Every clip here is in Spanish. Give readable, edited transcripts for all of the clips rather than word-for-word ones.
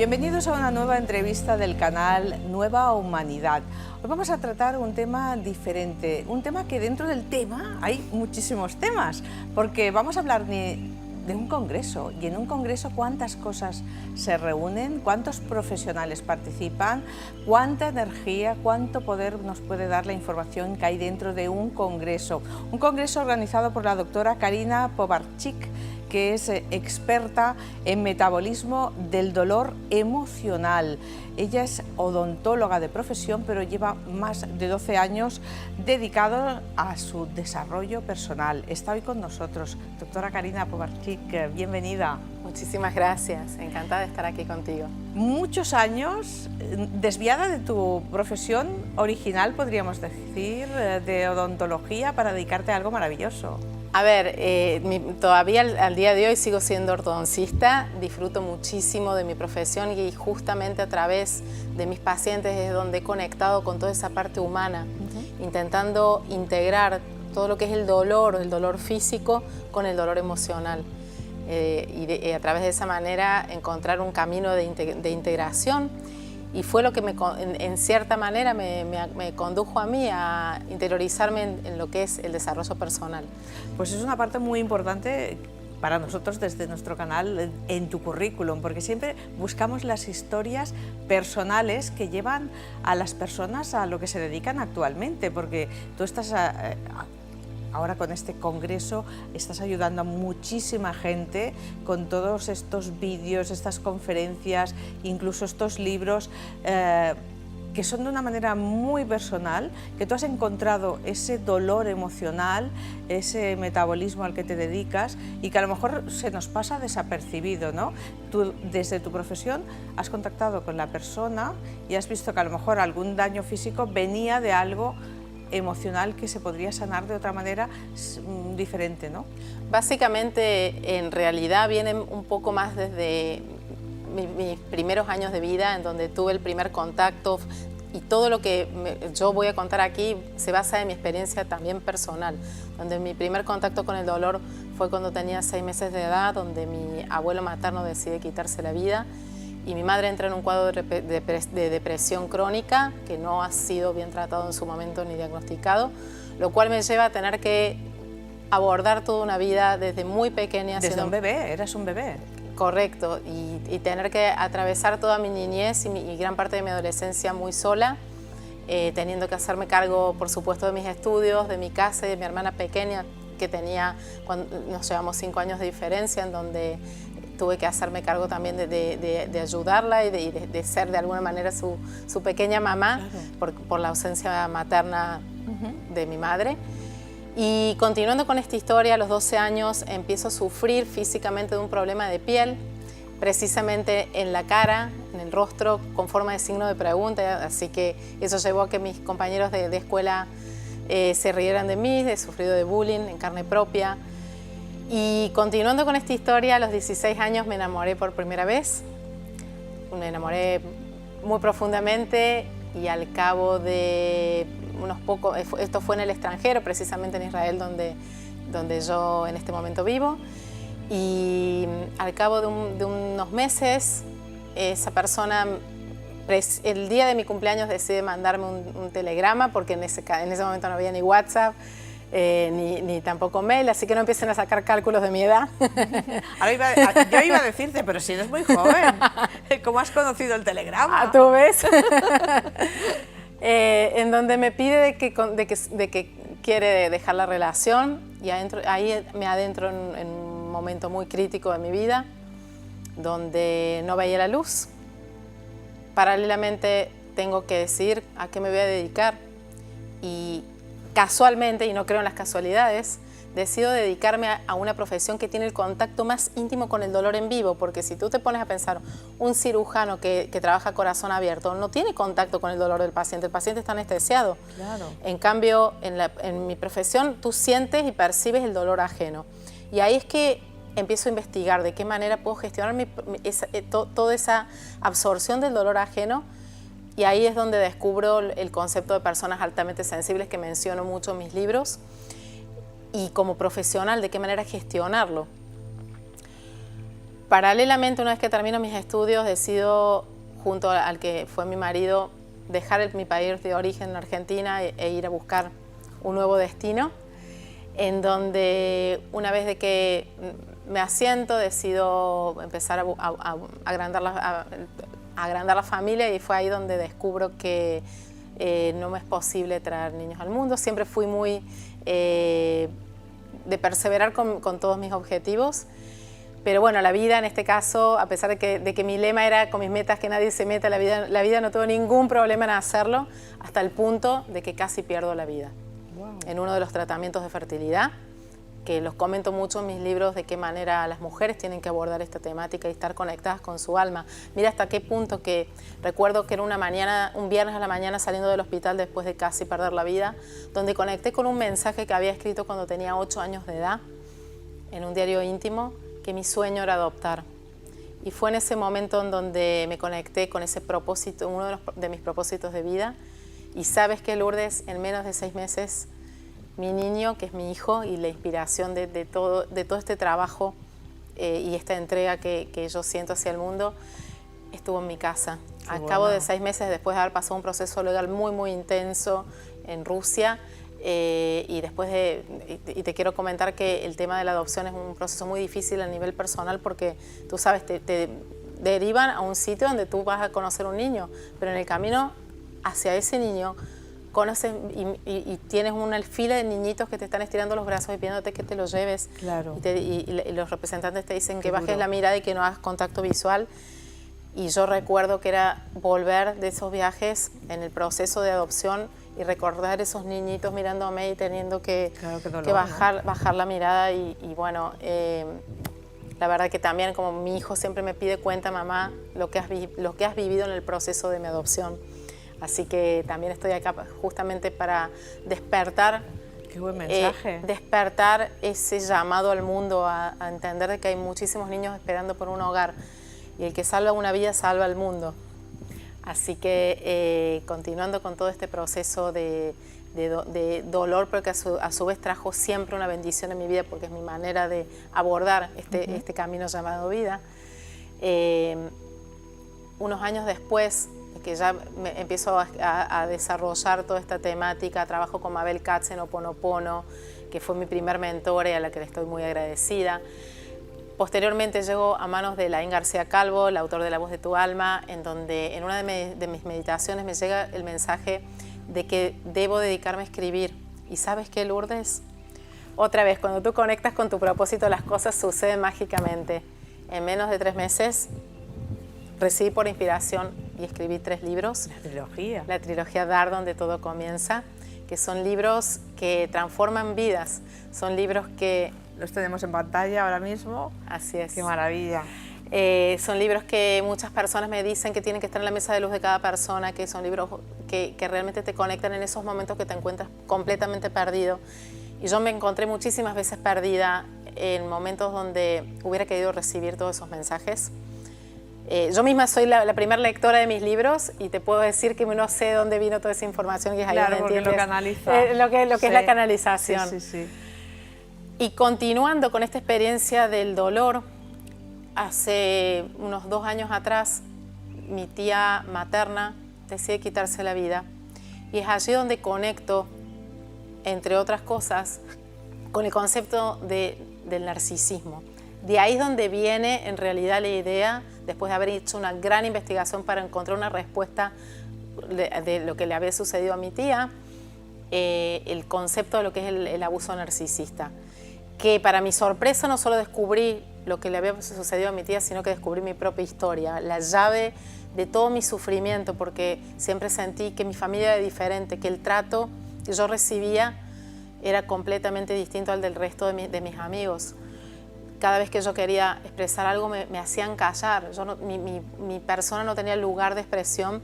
Bienvenidos a una nueva entrevista del canal Nueva Humanidad. Hoy vamos a tratar un tema diferente, un tema que dentro del tema hay muchísimos temas, porque vamos a hablar de un congreso, y en un congreso cuántas cosas se reúnen, cuántos profesionales participan, cuánta energía, cuánto poder nos puede dar la información que hay dentro de un congreso organizado por la doctora Karina Povarchik, que es experta en metabolismo del dolor emocional. Ella es odontóloga de profesión, pero lleva más de 12 años dedicado a su desarrollo personal. Está hoy con nosotros, doctora Karina Povarchik, bienvenida. Muchísimas gracias, encantada de estar aquí contigo. Muchos años desviada de tu profesión original, podríamos decir, de odontología, para dedicarte a algo maravilloso. A ver, todavía al día de hoy sigo siendo ortodoncista, disfruto muchísimo de mi profesión y justamente a través de mis pacientes es donde he conectado con toda esa parte humana, intentando integrar todo lo que es el dolor físico con el dolor emocional. Y a través de esa manera encontrar un camino de integración. Y fue lo que en cierta manera me condujo a mí a interiorizarme en lo que es el desarrollo personal. Pues es una parte muy importante para nosotros desde nuestro canal en tu currículum, porque siempre buscamos las historias personales que llevan a las personas a lo que se dedican actualmente, porque tú estás ahora con este congreso, estás ayudando a muchísima gente con todos estos vídeos, estas conferencias, incluso estos libros que son de una manera muy personal, que tú has encontrado ese dolor emocional, ese metabolismo al que te dedicas y que a lo mejor se nos pasa desapercibido, ¿no? Tú desde tu profesión has contactado con la persona y has visto que a lo mejor algún daño físico venía de algo emocional que se podría sanar de otra manera diferente, ¿no? Básicamente, en realidad, viene un poco más desde mis primeros años de vida, en donde tuve el primer contacto, y todo lo que yo voy a contar aquí se basa en mi experiencia también personal, donde mi primer contacto con el dolor fue cuando tenía 6 meses de edad, donde mi abuelo materno decide quitarse la vida, y mi madre entra en un cuadro de depresión crónica que no ha sido bien tratado en su momento ni diagnosticado, lo cual me lleva a tener que abordar toda una vida desde muy pequeña. Desde un bebé, eras un bebé. Correcto, y tener que atravesar toda mi niñez y gran parte de mi adolescencia muy sola, teniendo que hacerme cargo, por supuesto, de mis estudios, de mi casa y de mi hermana pequeña, que nos llevamos 5 años de diferencia, en donde tuve que hacerme cargo también de ayudarla y de ser de alguna manera su pequeña mamá, claro, por la ausencia materna de mi madre. Y continuando con esta historia, a los 12 años empiezo a sufrir físicamente de un problema de piel, precisamente en la cara, en el rostro, con forma de signo de pregunta, así que eso llevó a que mis compañeros de escuela se rieran de mí, he sufrido de bullying en carne propia. Y continuando con esta historia, a los 16 años me enamoré por primera vez. Me enamoré muy profundamente y al cabo de unos pocos, esto fue en el extranjero, precisamente en Israel, donde yo en este momento vivo. Y al cabo de unos meses, esa persona, el día de mi cumpleaños, decide mandarme un telegrama, porque en ese momento no había ni WhatsApp, ni tampoco mail, así que no empiecen a sacar cálculos de mi edad. Ahora yo iba a decirte, pero si eres muy joven, ¿cómo has conocido el telegrama? ¿Tú ves? En donde me pide de que quiere dejar la relación, y ahí me adentro en un momento muy crítico de mi vida, donde no veía la luz. Paralelamente tengo que decidir a qué me voy a dedicar, y casualmente, y no creo en las casualidades, decido dedicarme a una profesión que tiene el contacto más íntimo con el dolor en vivo, porque si tú te pones a pensar, un cirujano que trabaja a corazón abierto no tiene contacto con el dolor del paciente, el paciente está anestesiado. Claro. En cambio, en mi profesión tú sientes y percibes el dolor ajeno, y ahí es que empiezo a investigar de qué manera puedo gestionar toda esa absorción del dolor ajeno. Y ahí es donde descubro el concepto de personas altamente sensibles, que menciono mucho en mis libros, y como profesional, de qué manera gestionarlo. Paralelamente, una vez que termino mis estudios, decido, junto al que fue mi marido, dejar mi país de origen en Argentina e ir a buscar un nuevo destino, en donde una vez de que me asiento, decido empezar a agrandar la familia, y fue ahí donde descubro que no me es posible traer niños al mundo. Siempre fui muy de perseverar con todos mis objetivos. Pero bueno, la vida en este caso, a pesar de que mi lema era con mis metas que nadie se meta, la vida no tuvo ningún problema en hacerlo, hasta el punto de que casi pierdo la vida. Wow. En uno de los tratamientos de fertilidad, que los comento mucho en mis libros, de qué manera las mujeres tienen que abordar esta temática y estar conectadas con su alma. Mira hasta qué punto que recuerdo que era un viernes a la mañana saliendo del hospital después de casi perder la vida, donde conecté con un mensaje que había escrito cuando tenía 8 años de edad, en un diario íntimo, que mi sueño era adoptar. Y fue en ese momento en donde me conecté con ese propósito, uno de mis propósitos de vida. Y sabes que, Lourdes, en menos de 6 meses, mi niño, que es mi hijo, y la inspiración de todo este trabajo y esta entrega que yo siento hacia el mundo, estuvo en mi casa. Al cabo de 6 meses, después de haber pasado un proceso legal muy, muy intenso en Rusia, y te quiero comentar que el tema de la adopción es un proceso muy difícil a nivel personal, porque tú sabes, te derivan a un sitio donde tú vas a conocer un niño, pero en el camino hacia ese niño conoces y tienes una fila de niñitos que te están estirando los brazos y pidiéndote que te los lleves. Claro. Y los representantes te dicen que bajes la mirada y que no hagas contacto visual. Y yo recuerdo que era volver de esos viajes en el proceso de adopción y recordar esos niñitos mirándome y teniendo que bajar la mirada. Y bueno, la verdad que también, como mi hijo siempre me pide, cuenta, mamá, lo que has vivido en el proceso de mi adopción. Así que también estoy acá justamente para despertar. Qué buen mensaje. Despertar ese llamado al mundo a entender de que hay muchísimos niños esperando por un hogar. Y el que salva una vida, salva al mundo. Así que continuando con todo este proceso de dolor, pero que a su vez trajo siempre una bendición en mi vida, porque es mi manera de abordar este camino llamado vida. Unos años después, que ya empiezo a desarrollar toda esta temática, trabajo con Mabel Katz en Ho'oponopono, que fue mi primer mentor y a la que le estoy muy agradecida. Posteriormente llego a manos de Laín García Calvo, el autor de La Voz de tu Alma, en donde en una de mis meditaciones me llega el mensaje de que debo dedicarme a escribir. ¿Y sabes qué, Lourdes? Otra vez, cuando tú conectas con tu propósito, las cosas suceden mágicamente. En menos de 3 meses recibí por inspiración y escribí 3 libros. La trilogía. La trilogía Dar, donde todo comienza, que son libros que transforman vidas. Son libros que... Los tenemos en pantalla ahora mismo. Así es. Qué maravilla. Son libros que muchas personas me dicen que tienen que estar en la mesa de luz de cada persona, que son libros que realmente te conectan en esos momentos que te encuentras completamente perdido. Y yo me encontré muchísimas veces perdida en momentos donde hubiera querido recibir todos esos mensajes. Yo misma soy la primera lectora de mis libros y te puedo decir que no sé de dónde vino toda esa información, que es ahí claro, donde entiendes lo canaliza. lo que sí. es la canalización. Sí, sí, sí. Y continuando con esta experiencia del dolor, hace unos 2 años atrás, mi tía materna decide quitarse la vida. Y es allí donde conecto, entre otras cosas, con el concepto del narcisismo. De ahí es donde viene en realidad la idea, después de haber hecho una gran investigación para encontrar una respuesta de lo que le había sucedido a mi tía, el concepto de lo que es el abuso narcisista. Que para mi sorpresa no solo descubrí lo que le había sucedido a mi tía, sino que descubrí mi propia historia, la llave de todo mi sufrimiento, porque siempre sentí que mi familia era diferente, que el trato que yo recibía era completamente distinto al del resto de mis amigos. Cada vez que yo quería expresar algo me hacían callar. Mi persona no tenía lugar de expresión.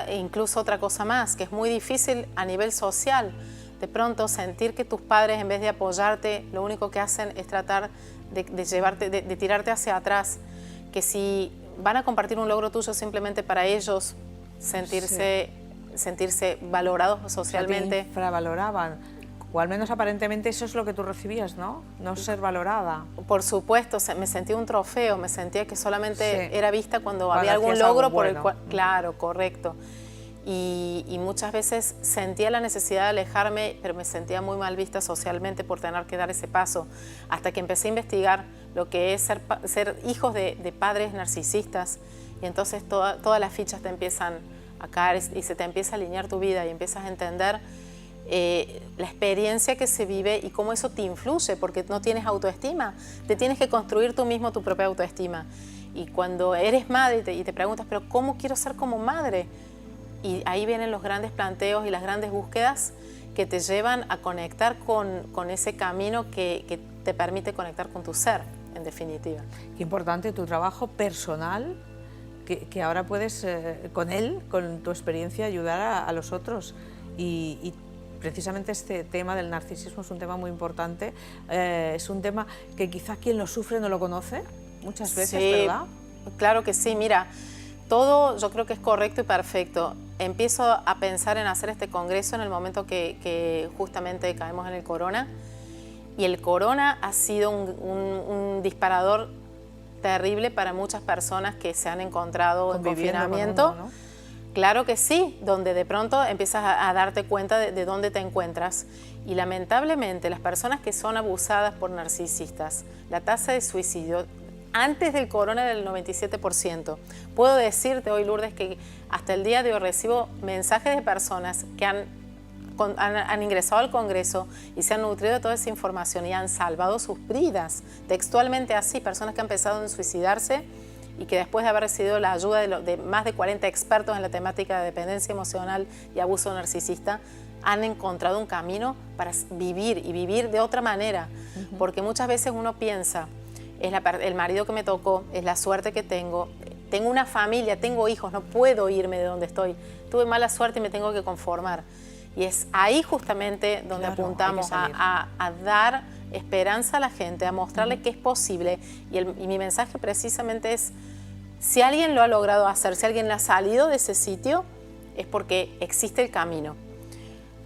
Incluso otra cosa más, que es muy difícil a nivel social. De pronto sentir que tus padres, en vez de apoyarte, lo único que hacen es tratar de tirarte hacia atrás. Que si van a compartir un logro tuyo simplemente para ellos sentirse valorados socialmente. O sea, te infravaloraban. O al menos aparentemente eso es lo que tú recibías, ¿no? No ser valorada. Por supuesto, me sentía un trofeo, me sentía que solamente era vista cuando había algún hacías logro algo por el bueno. cual... Claro, correcto. Y muchas veces sentía la necesidad de alejarme, pero me sentía muy mal vista socialmente por tener que dar ese paso. Hasta que empecé a investigar lo que es ser hijos de padres narcisistas, y entonces todas las fichas te empiezan a caer y se te empieza a alinear tu vida y empiezas a entender la experiencia que se vive y cómo eso te influye, porque no tienes autoestima, te tienes que construir tú mismo tu propia autoestima. Y cuando eres madre y te preguntas, pero ¿cómo quiero ser como madre? Y ahí vienen los grandes planteos y las grandes búsquedas que te llevan a conectar con ese camino que te permite conectar con tu ser, en definitiva. Qué importante tu trabajo personal, que ahora puedes, con él, con tu experiencia, ayudar a los otros. Y precisamente este tema del narcisismo es un tema muy importante, es un tema que quizá quien lo sufre no lo conoce muchas veces, sí, ¿verdad? Claro que sí, mira, todo yo creo que es correcto y perfecto. Empiezo a pensar en hacer este congreso en el momento que justamente caemos en el corona, y el corona ha sido un disparador terrible para muchas personas que se han encontrado en confinamiento. Con uno, ¿no? Claro que sí, donde de pronto empiezas a darte cuenta de dónde te encuentras. Y lamentablemente las personas que son abusadas por narcisistas, la tasa de suicidio antes del corona era del 97%. Puedo decirte hoy, Lourdes, que hasta el día de hoy recibo mensajes de personas que han ingresado al Congreso y se han nutrido de toda esa información y han salvado sus vidas. Textualmente así, personas que han pensado en suicidarse y que después de haber recibido la ayuda de más de 40 expertos en la temática de dependencia emocional y abuso narcisista, han encontrado un camino para vivir y vivir de otra manera. Porque muchas veces uno piensa, es el marido que me tocó, es la suerte que tengo una familia, tengo hijos, no puedo irme de donde estoy, tuve mala suerte y me tengo que conformar. Y es ahí justamente donde apuntamos a dar esperanza a la gente, a mostrarle que es posible. Y mi mensaje precisamente es, si alguien lo ha logrado hacer, si alguien ha salido de ese sitio, es porque existe el camino.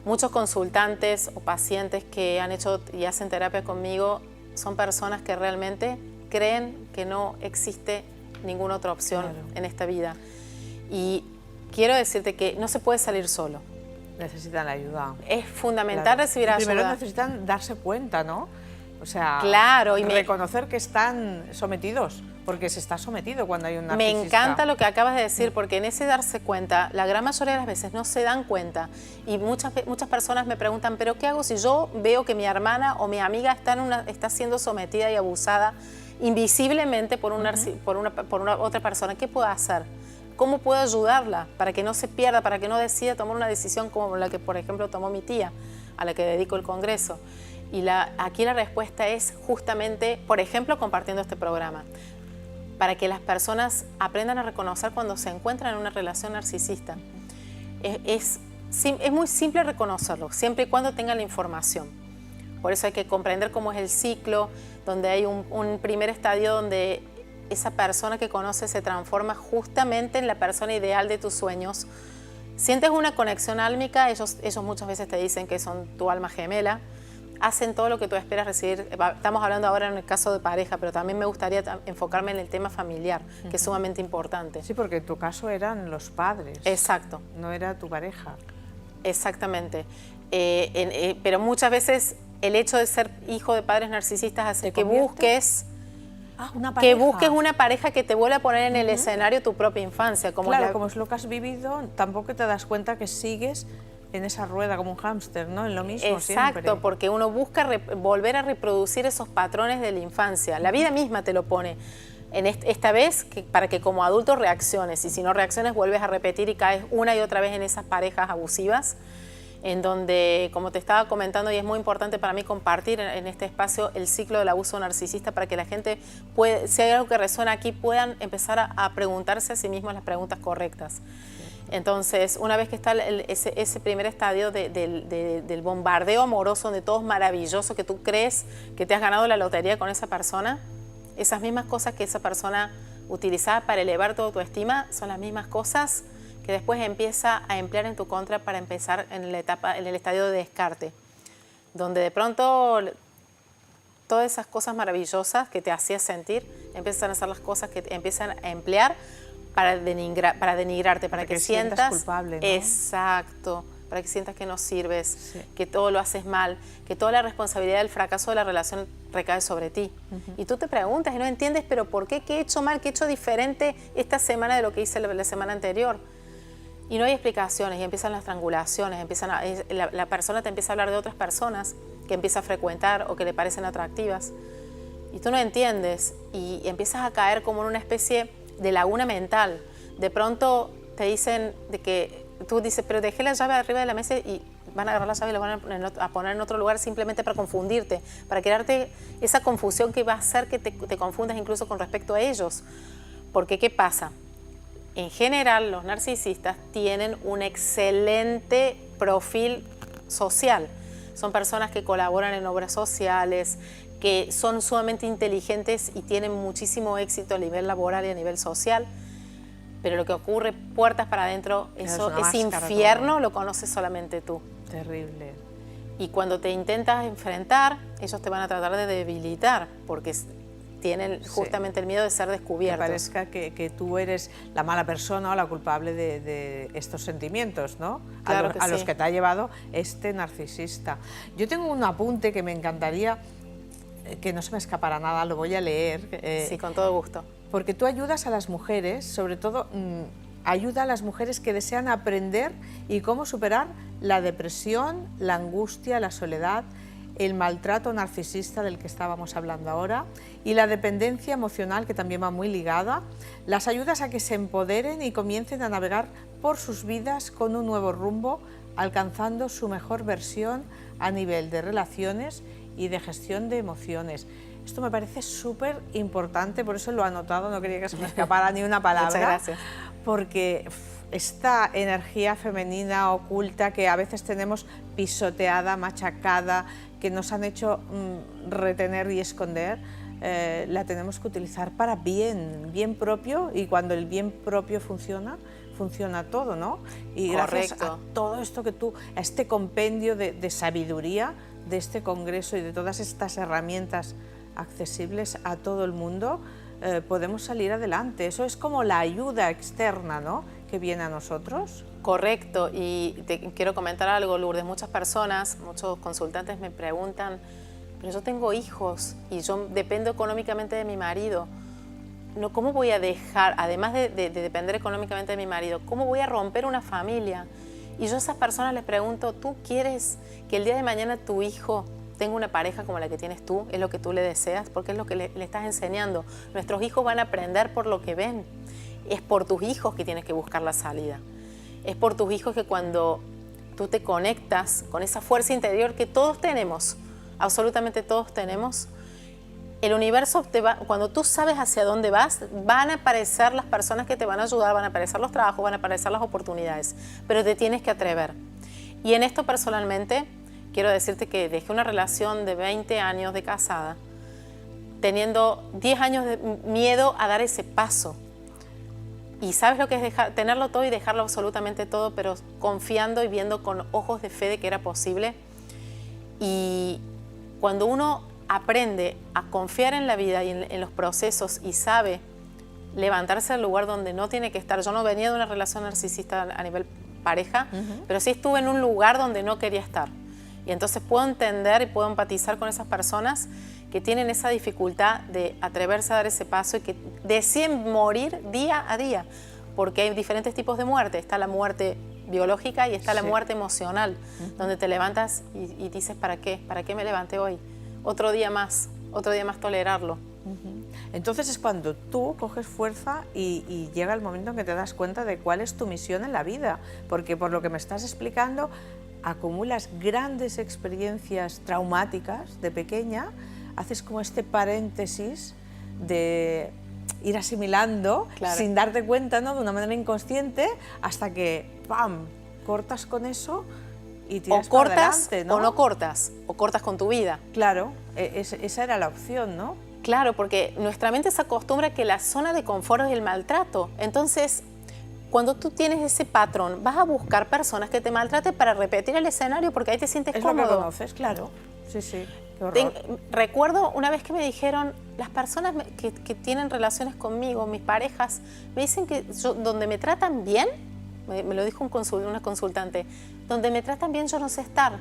Muchos consultantes o pacientes que han hecho y hacen terapia conmigo son personas que realmente creen que no existe ninguna otra opción en esta vida. Y quiero decirte que no se puede salir solo. Necesitan la ayuda. Es fundamental recibir ayuda. Primero necesitan darse cuenta, ¿no? O sea, y reconocer que están sometidos, porque se está sometido cuando hay un narcisista. Me encanta lo que acabas de decir, porque en ese darse cuenta, la gran mayoría de las veces no se dan cuenta. Y muchas personas me preguntan, ¿pero qué hago si yo veo que mi hermana o mi amiga está siendo sometida y abusada invisiblemente por una otra persona? ¿Qué puedo hacer? ¿Cómo puedo ayudarla para que no se pierda, para que no decida tomar una decisión como la que, por ejemplo, tomó mi tía, a la que dedico el congreso? Y aquí la respuesta es justamente, por ejemplo, compartiendo este programa, para que las personas aprendan a reconocer cuando se encuentran en una relación narcisista. Es muy simple reconocerlo, siempre y cuando tengan la información. Por eso hay que comprender cómo es el ciclo, donde hay un primer estadio donde esa persona que conoces se transforma justamente en la persona ideal de tus sueños. Sientes una conexión álmica, ellos muchas veces te dicen que son tu alma gemela, hacen todo lo que tú esperas recibir. Estamos hablando ahora en el caso de pareja, pero también me gustaría enfocarme en el tema familiar, que es sumamente importante. Sí, porque en tu caso eran los padres. Exacto. No era tu pareja. Exactamente. Pero muchas veces el hecho de ser hijo de padres narcisistas hace que busques una pareja que te vuelva a poner en el escenario tu propia infancia. Como es lo que has vivido, tampoco te das cuenta que sigues en esa rueda como un hámster, ¿no? En lo mismo siempre. Exacto, porque uno busca volver a reproducir esos patrones de la infancia. La vida misma te lo pone. Esta vez para que como adulto reacciones, y si no reacciones vuelves a repetir y caes una y otra vez en esas parejas abusivas, en donde, como te estaba comentando, y es muy importante para mí compartir en este espacio el ciclo del abuso narcisista para que la gente, si hay algo que resuena aquí, puedan empezar a preguntarse a sí mismos las preguntas correctas. Entonces, una vez que está ese primer estadio del bombardeo amoroso, donde todo es maravilloso, que tú crees que te has ganado la lotería con esa persona, esas mismas cosas que esa persona utilizaba para elevar tu autoestima son las mismas cosas que después empieza a emplear en tu contra para empezar en el estadio de descarte. donde de pronto todas esas cosas maravillosas que te hacías sentir empiezan a ser las cosas que te empiezan a emplear para denigrarte, para que sientas culpable, ¿no? Exacto, para que sientas que no sirves, Sí. que todo lo haces mal, que toda la responsabilidad del fracaso de la relación recae sobre ti. Y tú te preguntas y no entiendes, pero ¿por qué? ¿Qué he hecho mal? ¿Qué he hecho diferente esta semana de lo que hice la semana anterior? Y no hay explicaciones, y empiezan las triangulaciones, la persona te empieza a hablar de otras personas que empieza a frecuentar o que le parecen atractivas. Y tú no entiendes y empiezas a caer como en una especie de laguna mental. De pronto te dicen de que tú dices, pero dejé la llave arriba de la mesa y van a agarrar la llave y la van a poner en otro lugar simplemente para confundirte, para crearte esa confusión que va a hacer que te confundas incluso con respecto a ellos. Porque ¿qué pasa? En general, los narcisistas tienen un excelente perfil social. Son personas que colaboran en obras sociales, que son sumamente inteligentes y tienen muchísimo éxito a nivel laboral y a nivel social. Pero lo que ocurre puertas para adentro, eso, ese infierno todo lo conoces solamente tú. Terrible. Y cuando te intentas enfrentar, ellos te van a tratar de debilitar, porque tienen justamente el miedo de ser descubiertos. Que parezca que tú eres la mala persona o la culpable de estos sentimientos, ¿no? Claro a los que te ha llevado este narcisista. Yo tengo un apunte que me encantaría, que no se me escapará nada, lo voy a leer. Sí, con todo gusto. Porque tú ayudas a las mujeres, sobre todo ayuda a las mujeres que desean aprender y cómo superar la depresión, la angustia, la soledad, el maltrato narcisista del que estábamos hablando ahora y la dependencia emocional, que también va muy ligada. Las ayudas a que se empoderen y comiencen a navegar por sus vidas con un nuevo rumbo, alcanzando su mejor versión a nivel de relaciones y de gestión de emociones. Esto me parece súper importante, por eso lo he anotado, no quería que se me escapara ni una palabra. Muchas gracias. Porque esta energía femenina oculta que a veces tenemos pisoteada, machacada, que nos han hecho retener y esconder, la tenemos que utilizar para bien propio, y cuando el bien propio funciona todo, ¿no? Y gracias a todo esto que tú, a este compendio de sabiduría de este congreso y de todas estas herramientas accesibles a todo el mundo, podemos salir adelante. Eso es como la ayuda externa, ¿no?, que viene a nosotros. Correcto, y te quiero comentar algo, Lourdes. Muchas personas, muchos consultantes me preguntan, pero yo tengo hijos y yo dependo económicamente de mi marido. No, ¿cómo voy a dejar, además de depender económicamente de mi marido, cómo voy a romper una familia? Y yo a esas personas les pregunto, ¿tú quieres que el día de mañana tu hijo tenga una pareja como la que tienes tú? ¿Es lo que tú le deseas? Porque es lo que le estás enseñando. Nuestros hijos van a aprender por lo que ven. Es por tus hijos que tienes que buscar la salida. Es por tus hijos que cuando tú te conectas con esa fuerza interior que todos tenemos, absolutamente todos tenemos, el universo cuando tú sabes hacia dónde vas, van a aparecer las personas que te van a ayudar, van a aparecer los trabajos, van a aparecer las oportunidades, pero te tienes que atrever. Y en esto personalmente, quiero decirte que dejé una relación de 20 años de casada, teniendo 10 años de miedo a dar ese paso. Y sabes lo que es tenerlo todo y dejarlo absolutamente todo, pero confiando y viendo con ojos de fe de que era posible. Y cuando uno aprende a confiar en la vida y en los procesos y sabe levantarse al lugar donde no tiene que estar. Yo no venía de una relación narcisista a nivel pareja, pero sí estuve en un lugar donde no quería estar. Y entonces puedo entender y puedo empatizar con esas personas que tienen esa dificultad de atreverse a dar ese paso y que deciden morir día a día, porque hay diferentes tipos de muerte. Está la muerte biológica y está la muerte emocional, donde te levantas y dices, ¿para qué? ¿Para qué me levanté hoy? Otro día más tolerarlo. Entonces es cuando tú coges fuerza y llega el momento en que te das cuenta de cuál es tu misión en la vida, porque por lo que me estás explicando, acumulas grandes experiencias traumáticas de pequeña, haces como este paréntesis de ir asimilando sin darte cuenta, ¿no?, de una manera inconsciente, hasta que ¡pam!, cortas con eso y tiras para adelante, ¿no? O no cortas, o cortas con tu vida. Claro, esa era la opción, ¿no? Claro, porque nuestra mente se acostumbra a que la zona de confort es el maltrato. Entonces, cuando tú tienes ese patrón, vas a buscar personas que te maltraten para repetir el escenario, porque ahí te sientes cómodo. Es lo que conoces, claro. sí, sí. Qué horror. Recuerdo una vez que me dijeron, las personas que tienen relaciones conmigo, mis parejas, me dicen que donde me tratan bien, me lo dijo una consultante, donde me tratan bien yo no sé estar,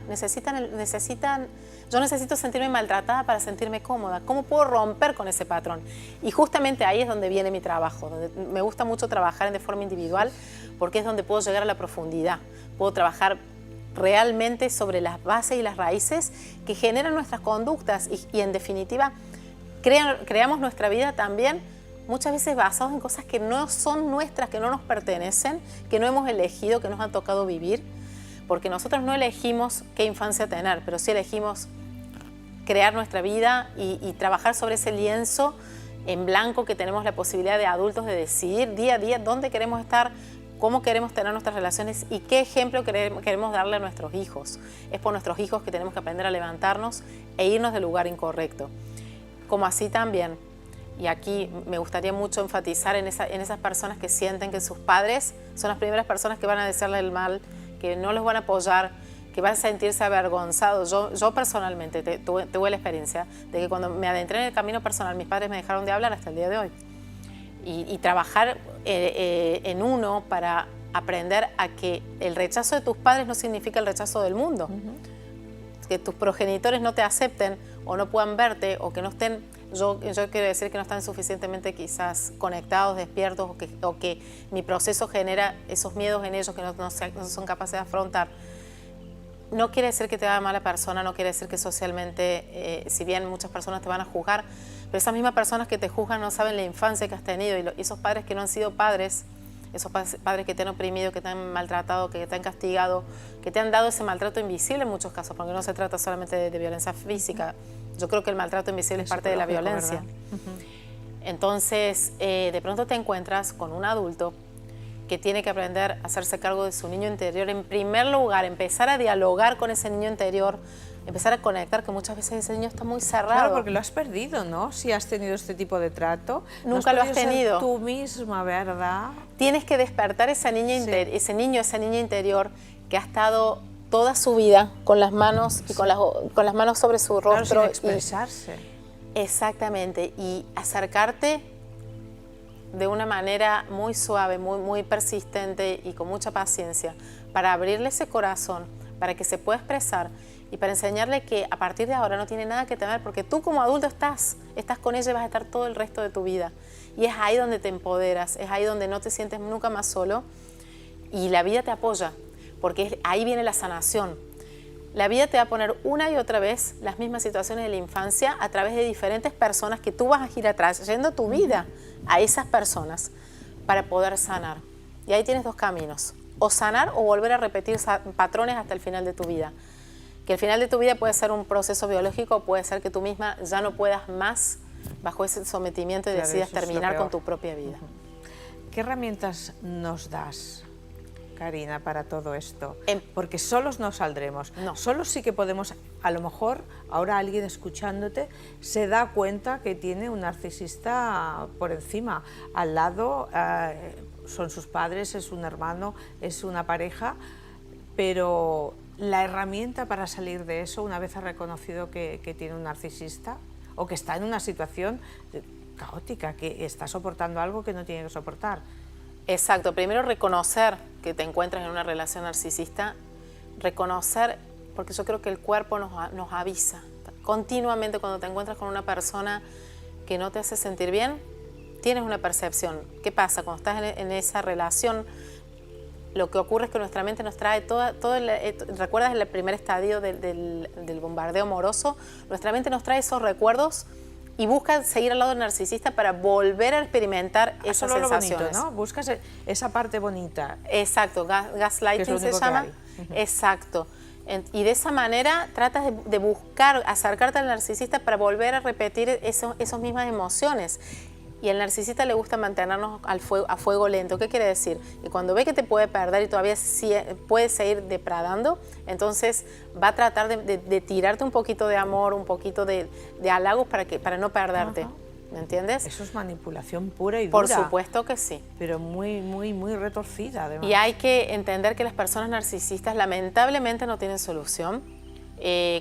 yo necesito sentirme maltratada para sentirme cómoda. ¿Cómo puedo romper con ese patrón? Y justamente ahí es donde viene mi trabajo, donde me gusta mucho trabajar de forma individual, porque es donde puedo llegar a la profundidad, puedo trabajar realmente sobre las bases y las raíces que generan nuestras conductas y en definitiva creamos nuestra vida también muchas veces basados en cosas que no son nuestras, que no nos pertenecen, que no hemos elegido, que nos han tocado vivir, porque nosotros no elegimos qué infancia tener, pero sí elegimos crear nuestra vida y trabajar sobre ese lienzo en blanco que tenemos la posibilidad de adultos de decidir día a día dónde queremos estar, cómo queremos tener nuestras relaciones y qué ejemplo queremos darle a nuestros hijos. Es por nuestros hijos que tenemos que aprender a levantarnos e irnos del lugar incorrecto. Como así también, y aquí me gustaría mucho enfatizar en esas personas que sienten que sus padres son las primeras personas que van a desearle el mal, que no los van a apoyar, que van a sentirse avergonzados. Yo personalmente tuve la experiencia de que cuando me adentré en el camino personal, mis padres me dejaron de hablar hasta el día de hoy. Y trabajar en uno para aprender a que el rechazo de tus padres no significa el rechazo del mundo. Que tus progenitores no te acepten o no puedan verte o que no estén, yo quiero decir que no están suficientemente quizás conectados, despiertos o que mi proceso genera esos miedos en ellos que no son capaces de afrontar. No quiere decir que te haga mala persona, no quiere decir que socialmente, si bien muchas personas te van a juzgar, pero esas mismas personas que te juzgan no saben la infancia que has tenido y esos padres que no han sido padres, esos padres que te han oprimido, que te han maltratado, que te han castigado, que te han dado ese maltrato invisible en muchos casos, porque no se trata solamente de violencia física. Yo creo que el maltrato invisible es parte de la violencia. Entonces, de pronto te encuentras con un adulto que tiene que aprender a hacerse cargo de su niño interior. En primer lugar, empezar a dialogar con ese niño interior, empezar a conectar, que muchas veces ese niño está muy cerrado. Claro, porque lo has perdido, ¿no? Si has tenido este tipo de trato. Nunca lo has tenido. Tú misma, ¿verdad? Tienes que despertar esa niña esa niña interior que ha estado toda su vida con las manos y con las manos sobre su rostro. Claro, sin expresarse. Exactamente, y acercarte de una manera muy suave, muy persistente y con mucha paciencia para abrirle ese corazón, para que se pueda expresar y para enseñarle que a partir de ahora no tiene nada que temer porque tú como adulto estás con ella y vas a estar todo el resto de tu vida. Y es ahí donde te empoderas, es ahí donde no te sientes nunca más solo y la vida te apoya, porque ahí viene la sanación. La vida te va a poner una y otra vez las mismas situaciones de la infancia a través de diferentes personas que tú vas a ir atrás, yendo tu vida a esas personas para poder sanar. Y ahí tienes dos caminos, o sanar o volver a repetir patrones hasta el final de tu vida. Que el final de tu vida puede ser un proceso biológico, puede ser que tú misma ya no puedas más bajo ese sometimiento y decidas terminar con tu propia vida. ¿Qué herramientas nos das, Karina, para todo esto? Porque solos no saldremos. No. Solos sí que podemos, a lo mejor, ahora alguien escuchándote se da cuenta que tiene un narcisista por encima. Al lado son sus padres, es un hermano, es una pareja, pero la herramienta para salir de eso, una vez ha reconocido que tiene un narcisista o que está en una situación caótica, que está soportando algo que no tiene que soportar. Exacto, primero reconocer que te encuentras en una relación narcisista, reconocer, porque yo creo que el cuerpo nos avisa continuamente cuando te encuentras con una persona que no te hace sentir bien, tienes una percepción. ¿Qué pasa? Cuando estás en esa relación, lo que ocurre es que nuestra mente nos trae ¿recuerdas el primer estadio del bombardeo amoroso? Nuestra mente nos trae esos recuerdos y busca seguir al lado del narcisista para volver a experimentar esas sensaciones. Lo bonito, ¿no? Buscas esa parte bonita. Exacto, gaslighting se llama. Exacto. Y de esa manera tratas de buscar, acercarte al narcisista para volver a repetir esas mismas emociones. Y al narcisista le gusta mantenernos a fuego lento. ¿Qué quiere decir? Que cuando ve que te puede perder y todavía puede seguir depredando, entonces va a tratar de tirarte un poquito de amor, un poquito de halagos para no perderte. ¿Me entiendes? Eso es manipulación pura y dura. Por supuesto que sí. Pero muy retorcida, además. Y hay que entender que las personas narcisistas lamentablemente no tienen solución.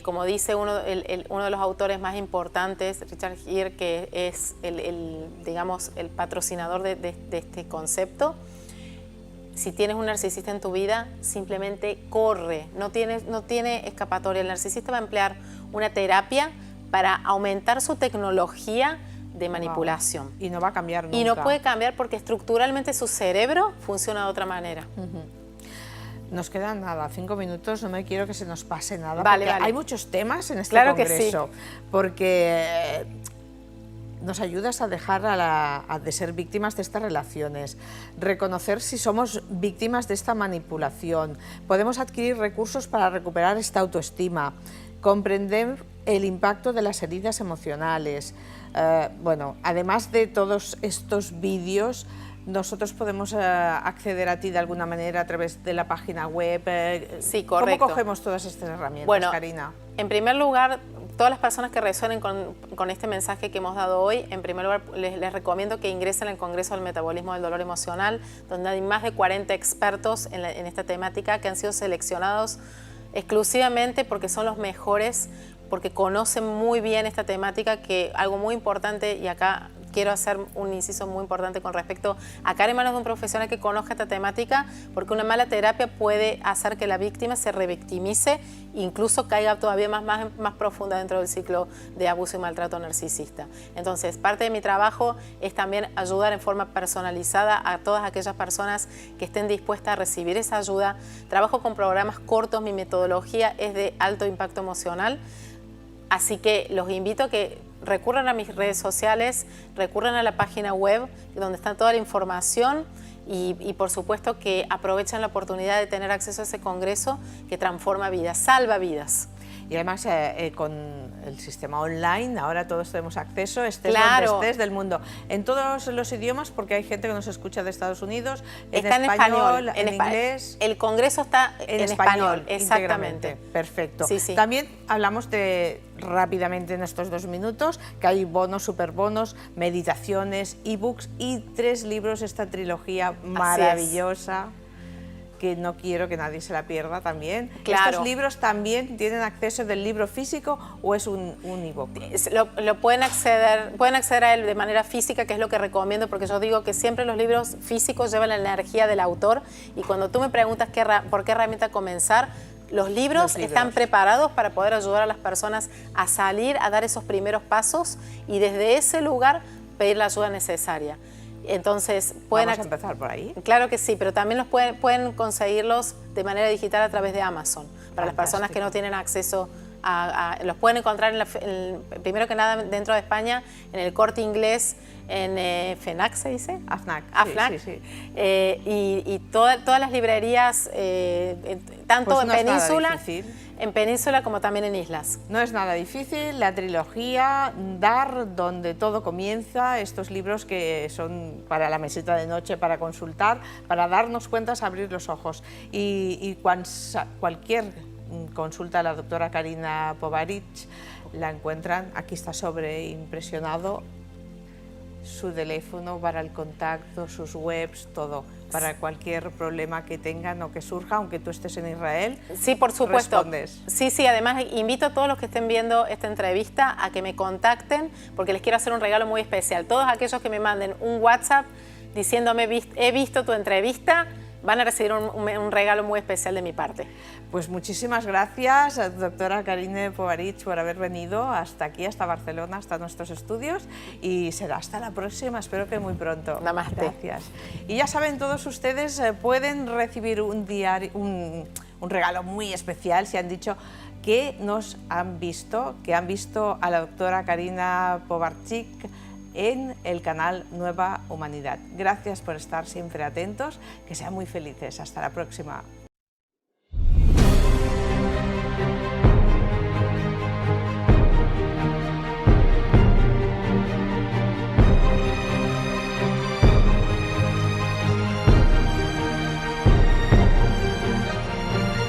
Como dice uno de los autores más importantes, Richard Gere, que es digamos, el patrocinador de este concepto, si tienes un narcisista en tu vida, simplemente corre, no tiene escapatoria. El narcisista va a emplear una terapia para aumentar su tecnología de manipulación. Y no va a cambiar nunca. Y no puede cambiar porque estructuralmente su cerebro funciona de otra manera. Nos quedan nada, 5 minutos, no me quiero que se nos pase nada, vale. Hay muchos temas en este claro congreso, que sí. Porque nos ayudas a dejar de ser víctimas de estas relaciones, reconocer si somos víctimas de esta manipulación, podemos adquirir recursos para recuperar esta autoestima, comprender el impacto de las heridas emocionales. Bueno, además de todos estos vídeos, nosotros podemos acceder a ti de alguna manera a través de la página web. Sí, correcto. ¿Cómo cogemos todas estas herramientas, bueno, Karina? En primer lugar, todas las personas que resuenen con este mensaje que hemos dado hoy, en primer lugar les recomiendo que ingresen al Congreso del Metabolismo del Dolor Emocional, donde hay más de 40 expertos en esta temática que han sido seleccionados exclusivamente porque son los mejores, porque conocen muy bien esta temática, que algo muy importante, y acá quiero hacer un inciso muy importante con respecto a caer en manos de un profesional que conozca esta temática, porque una mala terapia puede hacer que la víctima se revictimice, incluso caiga todavía más profunda dentro del ciclo de abuso y maltrato narcisista. Entonces, parte de mi trabajo es también ayudar en forma personalizada a todas aquellas personas que estén dispuestas a recibir esa ayuda. Trabajo con programas cortos, mi metodología es de alto impacto emocional, así que los invito a que recurran a mis redes sociales, recurran a la página web donde está toda la información y por supuesto que aprovechen la oportunidad de tener acceso a ese congreso que transforma vidas, salva vidas. Y además con el sistema online ahora todos tenemos acceso, estés claro. donde estés del mundo, en todos los idiomas, porque hay gente que nos escucha de Estados Unidos, está en español, en inglés. El congreso está en español, exactamente. Perfecto. Sí, sí. También hablamos rápidamente en estos 2 minutos, que hay bonos, superbonos, meditaciones, ebooks y 3 libros, esta trilogía maravillosa, que no quiero que nadie se la pierda también. Claro. ¿Estos libros también tienen acceso del libro físico o es un ebook? Lo pueden acceder a él de manera física, que es lo que recomiendo, porque yo digo que siempre los libros físicos llevan la energía del autor, y cuando tú me preguntas por qué herramienta comenzar, los libros están preparados para poder ayudar a las personas a salir, a dar esos primeros pasos y desde ese lugar pedir la ayuda necesaria. Entonces, ¿Vamos a empezar por ahí? Claro que sí, pero también pueden conseguirlos de manera digital a través de Amazon. Para las personas que no tienen acceso los pueden encontrar, primero que nada, dentro de España, en el Corte Inglés, en FENAC, ¿se dice? AFNAC. AFNAC. Sí. Y todas las librerías, tanto pues no en Península como también en islas. No es nada difícil, la trilogía, Dar, donde todo comienza, estos libros que son para la mesita de noche, para consultar, para darnos cuentas, abrir los ojos. Y cualquier consulta a la doctora Karina Povaric la encuentran, aquí está sobreimpresionado, su teléfono para el contacto, sus webs, todo, para cualquier problema que tengan o que surja, aunque tú estés en Israel. Sí, por supuesto. Respondes. Sí, además invito a todos los que estén viendo esta entrevista a que me contacten, porque les quiero hacer un regalo muy especial. Todos aquellos que me manden un WhatsApp diciéndome he visto tu entrevista, van a recibir un regalo muy especial de mi parte. Pues muchísimas gracias, doctora Karina Povaric, por haber venido hasta aquí, hasta Barcelona, hasta nuestros estudios, y será hasta la próxima, espero que muy pronto. Namaste. Gracias. Y ya saben, todos ustedes pueden recibir un regalo muy especial si han dicho que nos han visto, que han visto a la doctora Karina Povaric en el canal Nueva Humanidad. Gracias por estar siempre atentos, que sean muy felices. Hasta la próxima.